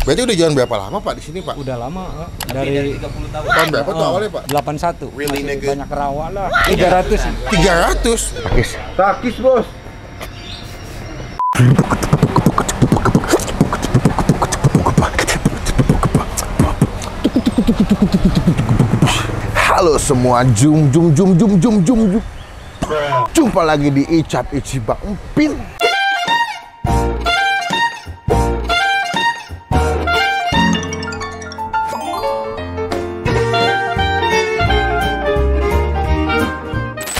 Berarti udah jalan berapa lama Pak di sini Pak? Udah lama, dari 30 tahun. Tahun berapa tuh awalnya Pak? 81. Really, Masih nigga? banyak rawa lah. 300. 300? Takis bos. Halo semua, jumpa lagi di Icap Ici Bang Empin.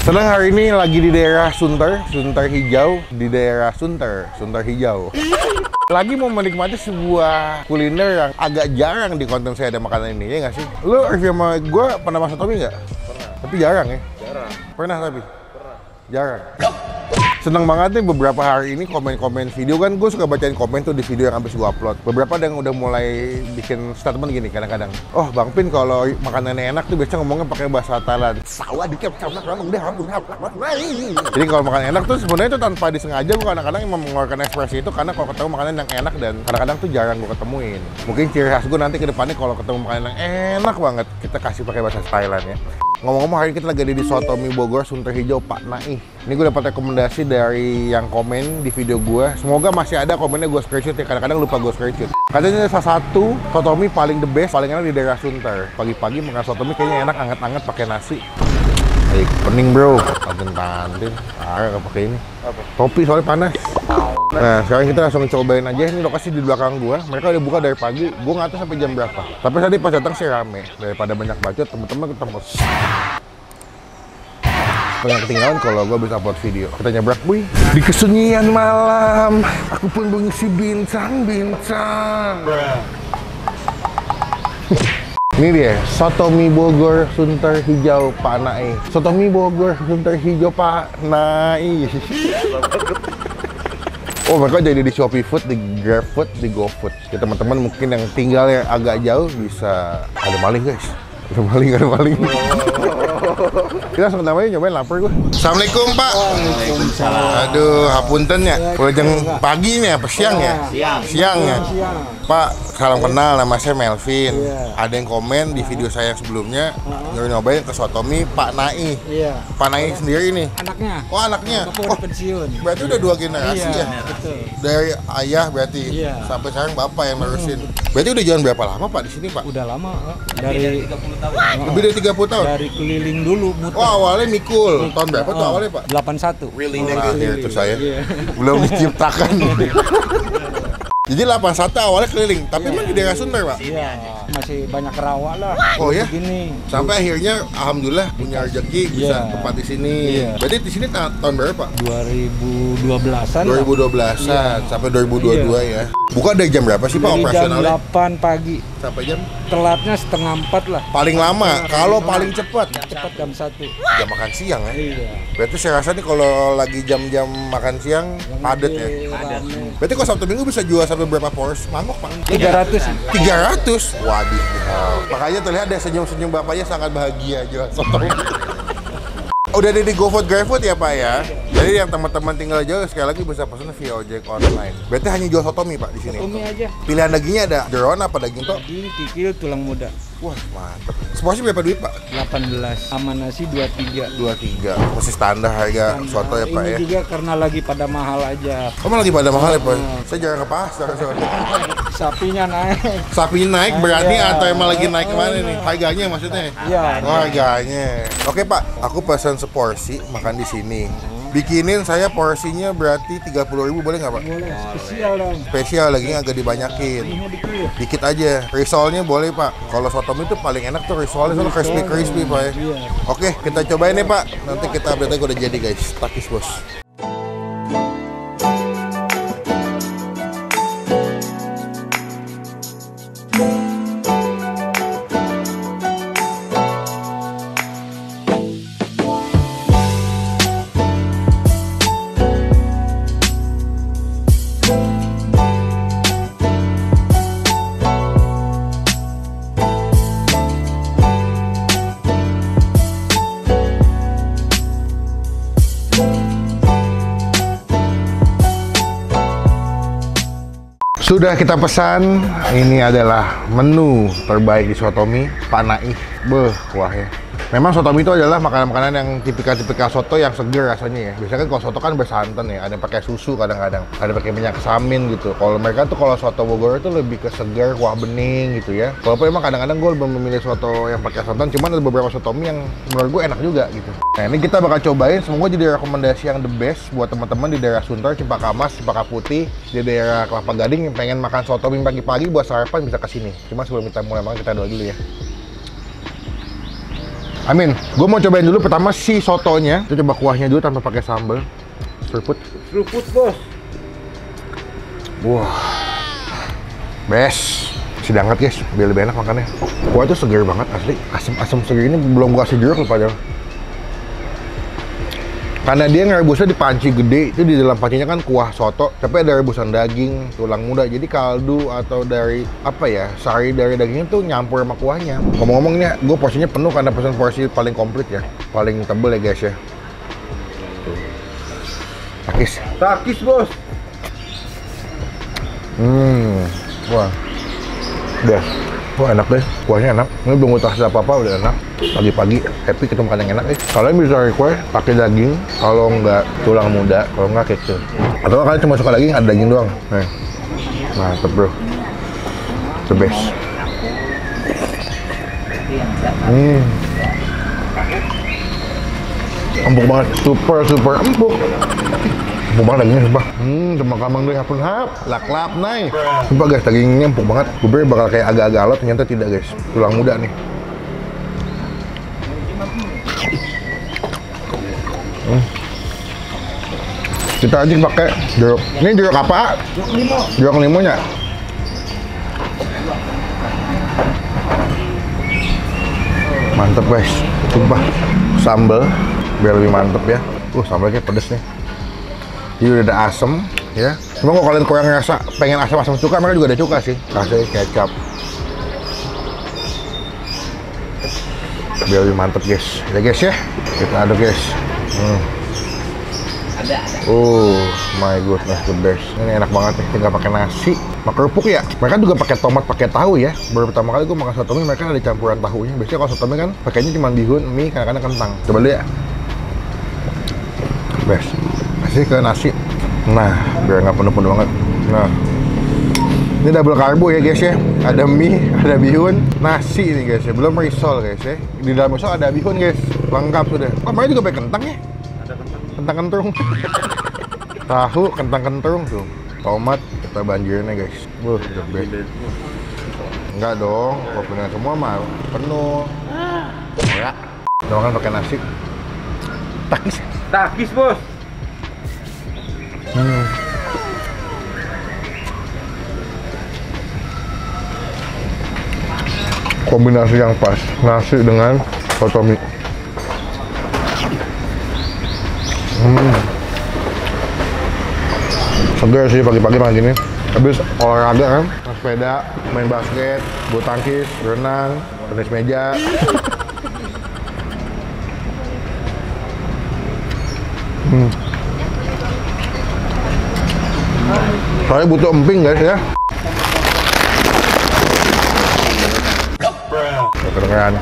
Senang hari ini lagi di daerah Sunter Hijau, di daerah Sunter Hijau. Lagi mau menikmati sebuah kuliner yang agak jarang di konten saya ada makanan ini, ya nggak sih? Lu review sama gue pernah masak Tommy nggak? Pernah. Tapi jarang ya? Jarang. Pernah tapi? Pernah. Jarang. Seneng banget nih beberapa hari ini komen-komen video kan, gue suka bacain komen tuh di video yang habis gue upload. Beberapa ada yang udah mulai bikin statement gini kadang-kadang. Oh Bang Pin kalau makanannya enak tuh biasanya ngomongnya pakai bahasa Thailand. Jadi kalau makan enak tuh sebenarnya tuh tanpa disengaja gue kadang-kadang emang mengeluarkan ekspresi itu karena kalau ketemu makanan yang enak dan kadang-kadang tuh jarang gue ketemuin. Mungkin ciri khas gue nanti ke depannya kalau ketemu makanan yang enak banget kita kasih pakai bahasa Thailand ya. Ngomong-ngomong hari ini kita lagi ada di Soto Mie Bogor Sunter Hijau Pak Naih. Ini gue dapat rekomendasi dari yang komen di video gue. Semoga masih ada komennya gue screenshot ya, kadang-kadang lupa gue screenshot. Katanya salah satu Soto Mie paling the best, paling enak di daerah Sunter. Pagi-pagi makan Soto Mie kayaknya enak, anget-anget pakai nasi. Ayo pening bro, kantin-kantin. Gak pakai ini. Topi soalnya panas. Nah sekarang kita langsung cobain aja. Ini lokasi di belakang gua. Mereka udah buka dari pagi. Gua nggak tahu sampai jam berapa. Tapi tadi pas datang sih rame. Daripada banyak bacot, temen-temen ketemu. Pengen ketinggalan kalau gua bisa upload video. Kita nyabrak, wih. Di kesunyian malam, aku pun mengisi bintang-bintang. Ini dia, Soto Mie Bogor Sunter Hijau Pak Naih. Soto Mie Bogor Sunter Hijau Pak Naih. Oh mereka jadi di Shopee Food, di Grab Food, di GoFood. Ya teman-teman mungkin yang tinggalnya agak jauh bisa. Ada maling guys, ada maling. Kita langsung namanya nyobain, lapar gue. Assalamualaikum Pak. Waalaikumsalam. Aduh, hapunten ya. Udah jam pagi nih apa siang ya? Siang ya. Pak, salam kenal, nama saya Melvin. Ada yang komen di video saya yang sebelumnya nyobain ke Soto Mie Pak Naih. Pak Naih sendiri nih. Anaknya. Oh anaknya. Oh, pensiun. Berarti udah 2 generasi ya? Betul. Dari ayah berarti sampai sekarang bapak yang nerusin. Berarti udah jalan berapa lama Pak di sini Pak? Udah lama, dari 30 tahun. Lebih dari 30 tahun? Dari keliling dulu muter. Oh awalnya mikul. Tahun berapa tuh awalnya Pak? 81. Really nigga? Itu saya. Belum diciptakan. Jadi 81 awalnya keliling, tapi emang di daerah Sunter Pak? Iya, masih banyak rawa lah. Oh ya? Begini. Sampai akhirnya alhamdulillah punya rezeki bisa tempat di sini. Berarti di sini tahun berapa Pak? 2012-an. 2012-an sampai 2022 ya. Buka dari jam berapa sih Pak operasionalnya? Jam 8 pagi. Sampai jam? Telatnya setengah 4 lah. Paling lama, kalau paling cepat? Cepat jam 1. Jam makan siang ya? Iya. Berarti saya rasa nih kalau lagi jam-jam makan siang padat ya? Padat. Berarti kalau Sabtu Minggu bisa jual sampai berapa porsi mangkok Pak? 300. 300? Waduh. Makanya terlihat deh senyum-senyum bapaknya sangat bahagia jual soto. Udah ada di GoFood, GrabFood ya Pak ya? Jadi yang teman-teman tinggal jauh sekali lagi bisa pesan via ojek online. Berarti hanya jual soto mie Pak di sini? Soto mie aja. Pilihan dagingnya ada jeroan apa daging tok? Daging, kikil, tulang muda. Wah mantep. Seporsi berapa duit Pak? 18. Sama nasi 23. 23. Masih standar harga soto ya Pak ini ya? juga karena lagi pada mahal aja. Oh lagi pada mahal ya Pak? Saya jarang ke pasar soalnya. Sapinya naik. Sapinya naik berarti Iya. atau emang lagi naik kemana nih? Harganya maksudnya? Iya. Oh harganya. Oke Pak, aku pesan seporsi makan di sini. Bikinin saya porsinya berarti 30.000 boleh nggak Pak? Boleh, spesial dong. Spesial lagi agak dibanyakin. Ini dikit. Dikit aja. Risolnya boleh Pak. Kalau soto mie itu paling enak tuh risolnya soalnya crispy Pak ya. Iya. Oke, kita cobain nih Pak. Nanti kita update lagi udah jadi guys. Takis bos. Sudah kita pesan, ini adalah menu terbaik di Sotomi, Pak Naih. Beuh, kuahnya. Memang Sotomi itu adalah makanan-makanan yang tipikal-tipikal soto yang seger rasanya ya. Biasanya kan kalau soto kan bersantan ya, ada yang pakai susu kadang-kadang, ada pakai minyak samin gitu. Kalau mereka tuh kalau soto Bogor itu lebih ke segar, kuah bening gitu ya. Walaupun emang kadang-kadang gue lebih memilih soto yang pakai santan, cuman ada beberapa Sotomi yang menurut gue enak juga gitu. Nah ini kita bakal cobain, semoga jadi rekomendasi yang the best buat teman-teman di daerah Sunter, Cempaka Mas, Cempaka Putih, di daerah Kelapa Gading yang pengen makan Sotomi pagi-pagi buat sarapan bisa kesini. Cuma sebelum kita mulai makan kita doa dulu ya. Amin. Gue mau cobain dulu pertama si sotonya. Kita coba kuahnya dulu tanpa pakai sambal. Seruput. Seruput, Bos. Wah. Best. Masih hangat guys, biar lebih enak makannya. Kuah itu segar banget asli. Asam-asam segar ini belum gua kasih jeruk loh padahal. Karena dia ngerebusnya di panci gede, itu di dalam pancinya kan kuah soto, tapi ada rebusan daging, tulang muda. Jadi kaldu atau dari apa ya, sari dari dagingnya tuh nyampur sama kuahnya. Ngomong-ngomong ini, gue porsinya penuh karena pesan porsi paling komplit ya, paling tebel ya guys ya. Takis. Takis, Bos. Wah, udah. Wah enak deh, kuahnya enak. Ini belum gue kasih apa-apa udah enak. Pagi-pagi happy kita makan yang enak. Kalian bisa request pakai daging, kalau nggak tulang muda, kalau nggak kecil. Atau kalian cuma suka daging, ada daging doang. Nih, mantep bro, the best. Empuk banget, super empuk. Empuk banget dagingnya, sumpah. Cuma kamang deh, hapun hap, lap naik. Sumpah guys, dagingnya empuk banget. Gue pikir bakal kayak agak-agak alot, ternyata tidak guys. Tulang muda nih. Kita aja pakai jeruk. Ini jeruk apa? Jeruk limonya. Mantep guys, sumpah. Sambal biar lebih mantep ya. Sambalnya pedes nih. Jadi udah ada asem ya. Cuma kalau kalian kurang ngerasa pengen asam-asam cuka, mereka juga ada cuka sih. Kasih kecap. Biar lebih mantep guys. Ya guys ya. Kita aduk guys. Oh my goodness, the best. Ini enak banget nih, tinggal pakai nasi, sama kerupuk ya. Mereka juga pakai tomat, pakai tahu ya. Baru pertama kali gue makan sotomi, mereka ada campuran tahunya. Biasanya kalau sotomi kan pakainya cuma bihun, mie, kadang-kadang kentang. Coba dulu ya. Best. Kasih ke nasi. Nah, biar nggak penuh-penuh banget. Nah, ini double karbo ya guys ya. Ada mie, ada bihun, nasi ini guys ya. Belum risol guys ya. Di dalam risol ada bihun guys. Lengkap sudah. Oh, mereka juga pakai kentang ya. Kentang kentrung. Tahu, kentang kentrung tuh. Tomat, kita banjirnya guys. The best. Enggak dong, kalau punya semua mah penuh. Ya. Kita makan pakai nasi. Takis. Takis, Bos. Kombinasi yang pas, nasi dengan sotomi. Segar sih pagi-pagi makan gini. Habis olahraga kan, main sepeda, main basket, bulu tangkis, renang, tenis meja. Soalnya butuh emping guys ya. Kedengeran.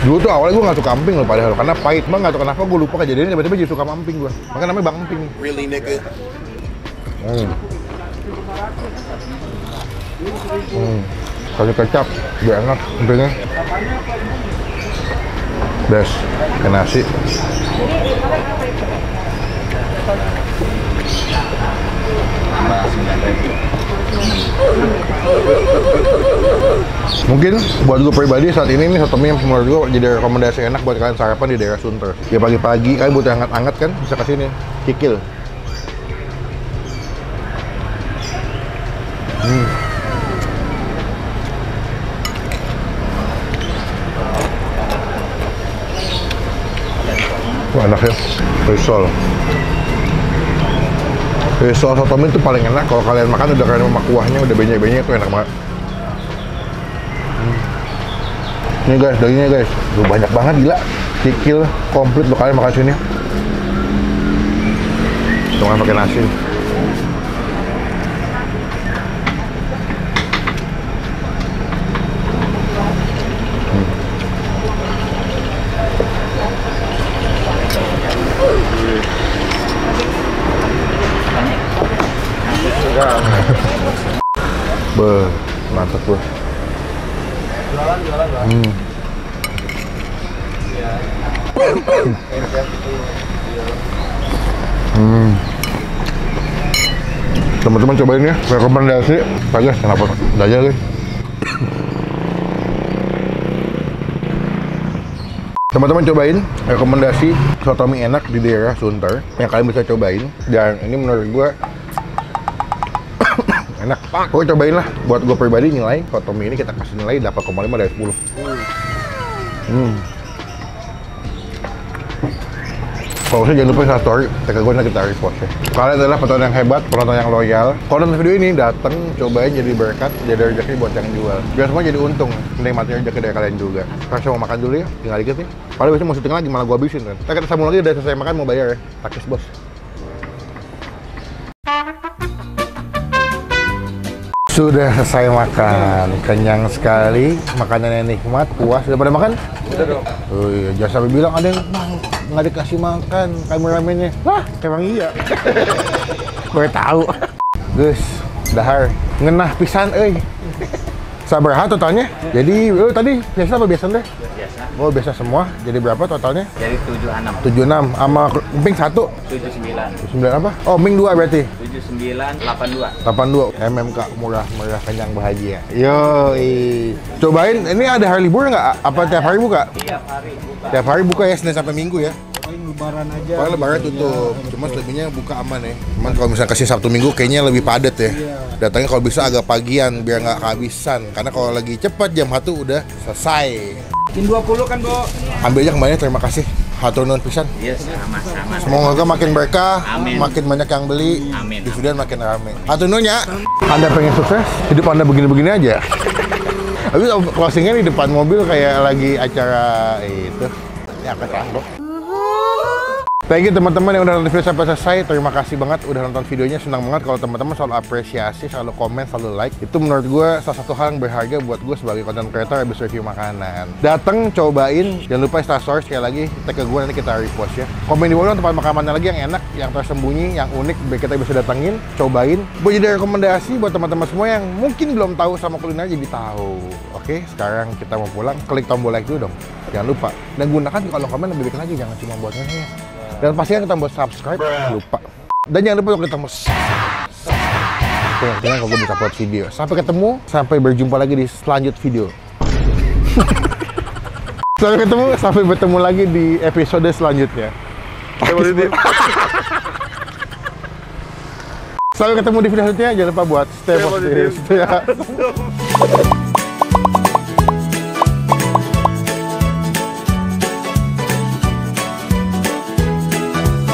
Dulu tuh awalnya gue gak suka emping loh padahal, karena pahit banget, gak tau kenapa gue lupa kejadiannya tiba-tiba jadi suka emping gue. Makanya namanya Bang Emping. Really, nigga? Kasih kecap, biar enak empingnya. Des, ke nasi. Mungkin buat gue pribadi saat ini nih sotomi yang menurut gue jadi rekomendasi enak buat kalian sarapan di daerah Sunter. Ya pagi-pagi kalian butuh hangat-hangat kan, bisa kesini kikil. Wah enak ya, risol. Risol sotomi itu paling enak kalau kalian makan udah kalian sama kuahnya udah banyak-banyak tuh enak banget. Ini guys, dagingnya guys, tuh banyak banget gila, kikil, komplit lo kalian makan sini. Cuma pakai nasi. Beuh, mantap bro. Teman-teman cobain ya, rekomendasi. Bagus, kenapa? Udah aja guys. Teman-teman cobain rekomendasi soto mie enak di daerah Sunter yang kalian bisa cobain, dan ini menurut gue enak. Pokoknya cobain lah. Buat gue pribadi nilai soto mie ini kita kasih nilai 8,5 dari 10. Kalau usah jangan lupa story, tag gue nanti kita repost ya. Kalian adalah penonton yang hebat, penonton yang loyal. Kalau nonton video ini datang, cobain jadi berkat, jadi rezeki buat yang jual. Biar semua jadi untung, menikmati rezeki dari kalian juga. Sekarang saya mau makan dulu ya, tinggal dikit nih. Padahal biasanya mau syuting lagi, malah gue habisin kan. Kita sambung lagi, udah selesai makan mau bayar ya. Takis bos. Sudah selesai makan, kenyang sekali, makanannya nikmat, puas. Udah pada makan? Udah dong. Oh iya, jangan sampai bilang ada yang nggak dikasih makan kameramennya. Wah, emang iya. Gue tahu. Gus, dahar, ngenah pisan, Sabar totalnya. Jadi, tadi biasa apa biasa deh? Biasa. Oh, biasa semua. Jadi berapa totalnya? Jadi 76. 76 sama emping 1. 79. 9 apa? Oh, emping 2 berarti. 79 82. 82. MMK murah kenyang bahagia. Yo, cobain. Ini ada hari libur nggak? Apa tiap hari buka? Tiap hari buka. Tiap hari buka ya, Senin sampai Minggu ya. Paling lebaran aja. Paling lebaran tutup. Cuma selebihnya buka aman ya. Cuman kalau misalnya kasih Sabtu Minggu kayaknya lebih padat ya. Datangnya kalau bisa agak pagian biar nggak kehabisan. Karena kalau lagi cepat jam 1 udah selesai. Bikin 20 kan, Bo? Ambil aja kembali, terima kasih. Hatur nuhun pisan. Iya, sama-sama. Semoga makin berkah, Amin. makin banyak yang beli, Amin. dividen makin rame. Hatur nuhun ya. Anda pengen sukses, hidup Anda begini-begini aja. Habis closingnya di depan mobil kayak lagi acara itu. Ya, apa salah, Bro? Thank you teman-teman yang udah nonton video sampai selesai. Terima kasih banget udah nonton videonya. Senang banget kalau teman-teman selalu apresiasi, selalu komen, selalu like. Itu menurut gue salah satu hal yang berharga buat gue sebagai content creator habis review makanan. Dateng, cobain, jangan lupa instastory sekali lagi. Tag ke gue nanti kita repost ya. Komen di bawah tempat makan mana lagi yang enak, yang tersembunyi, yang unik, biar kita bisa datengin, cobain. Buat jadi rekomendasi buat teman-teman semua yang mungkin belum tahu sama kuliner jadi tahu. Oke, sekarang kita mau pulang. Klik tombol like dulu dong. Jangan lupa. Dan gunakan kalau komen lebih baik lagi, jangan cuma buat ngehe. Dan pastikan tombol subscribe, lupa. Dan jangan lupa klik tombol subscribe. Kalau gue bisa upload video. Sampai ketemu, sampai berjumpa lagi di selanjut video. Sampai bertemu lagi di episode selanjutnya. Sampai ketemu di video selanjutnya. Jangan lupa buat stay positif.